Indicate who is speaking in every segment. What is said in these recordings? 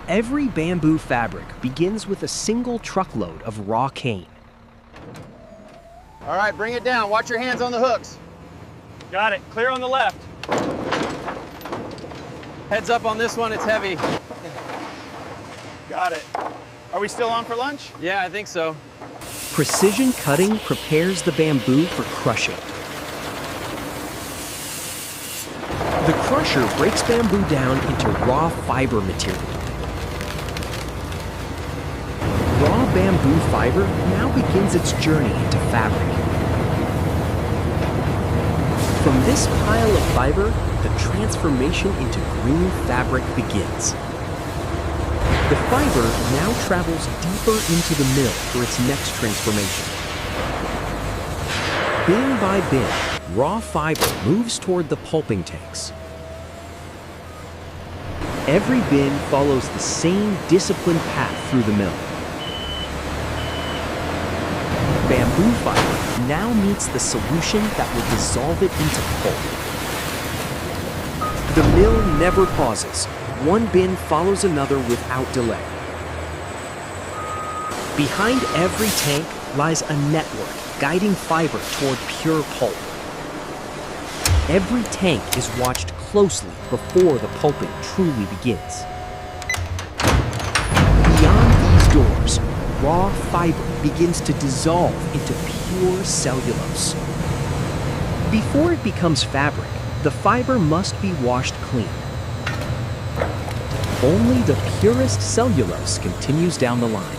Speaker 1: Every bamboo fabric begins with a single truckload of raw cane.
Speaker 2: All right, bring it down. Watch your hands on the hooks.
Speaker 3: Got it. Clear on the left.
Speaker 2: Heads up on this one, it's heavy.
Speaker 3: Got it. Are we still on for lunch?
Speaker 2: Yeah, I think so.
Speaker 1: Precision cutting prepares the bamboo for crushing. The crusher breaks bamboo down into raw fiber material. Raw bamboo fiber now begins its journey into fabric. From this pile of fiber, the transformation into green fabric begins. The fiber now travels deeper into the mill for its next transformation. Bin by bin, raw fiber moves toward the pulping tanks. Every bin follows the same disciplined path through the mill. Bamboo fiber now meets the solution that will dissolve it into pulp. The mill never pauses. One bin follows another without delay. Behind every tank lies a network guiding fiber toward pure pulp. Every tank is watched closely before the pulping truly begins. Beyond these doors, raw fiber begins to dissolve into pure cellulose. Before it becomes fabric, the fiber must be washed clean. Only the purest cellulose continues down the line.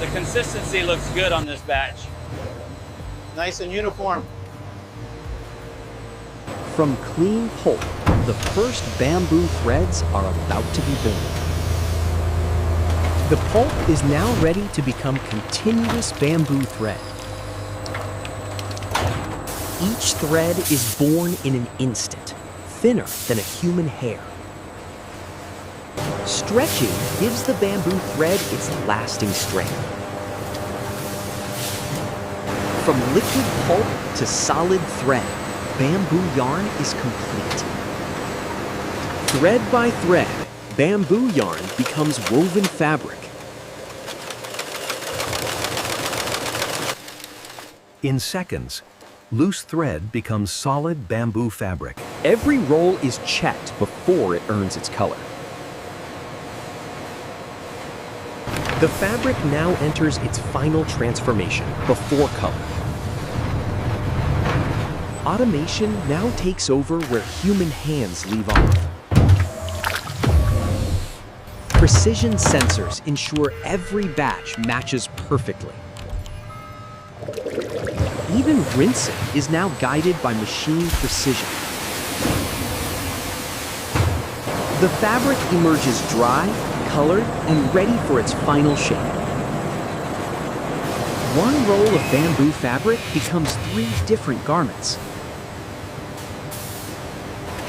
Speaker 3: The consistency looks good on this batch.
Speaker 2: Nice and uniform.
Speaker 1: From clean pulp, the first bamboo threads are about to be born. The pulp is now ready to become continuous bamboo thread. Each thread is born in an instant, thinner than a human hair. Stretching gives the bamboo thread its lasting strength. From liquid pulp to solid thread, bamboo yarn is complete. Thread by thread, bamboo yarn becomes woven fabric.
Speaker 4: In seconds, loose thread becomes solid bamboo fabric.
Speaker 1: Every roll is checked before it earns its color. The fabric now enters its final transformation before color. Automation now takes over where human hands leave off. Precision sensors ensure every batch matches perfectly. Even rinsing is now guided by machine precision. The fabric emerges dry, colored, and ready for its final shape. One roll of bamboo fabric becomes 3 different garments.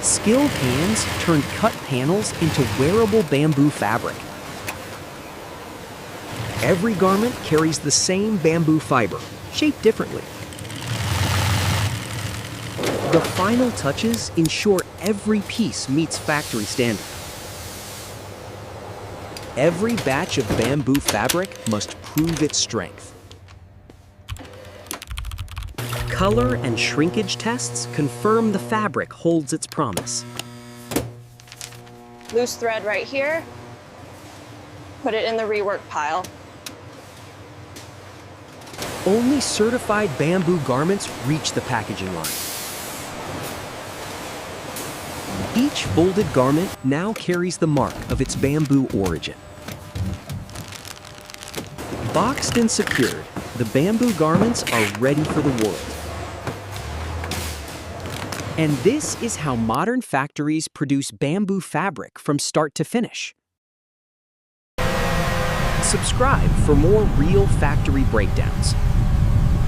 Speaker 1: Skilled hands turn cut panels into wearable bamboo fabric. Every garment carries the same bamboo fiber, shaped differently. The final touches ensure every piece meets factory standard. Every batch of bamboo fabric must prove its strength. Color and shrinkage tests confirm the fabric holds its promise.
Speaker 5: Loose thread right here. Put it in the rework pile.
Speaker 1: Only certified bamboo garments reach the packaging line. Each folded garment now carries the mark of its bamboo origin. Boxed and secured, the bamboo garments are ready for the world. And this is how modern factories produce bamboo fabric from start to finish. Subscribe for more real factory breakdowns.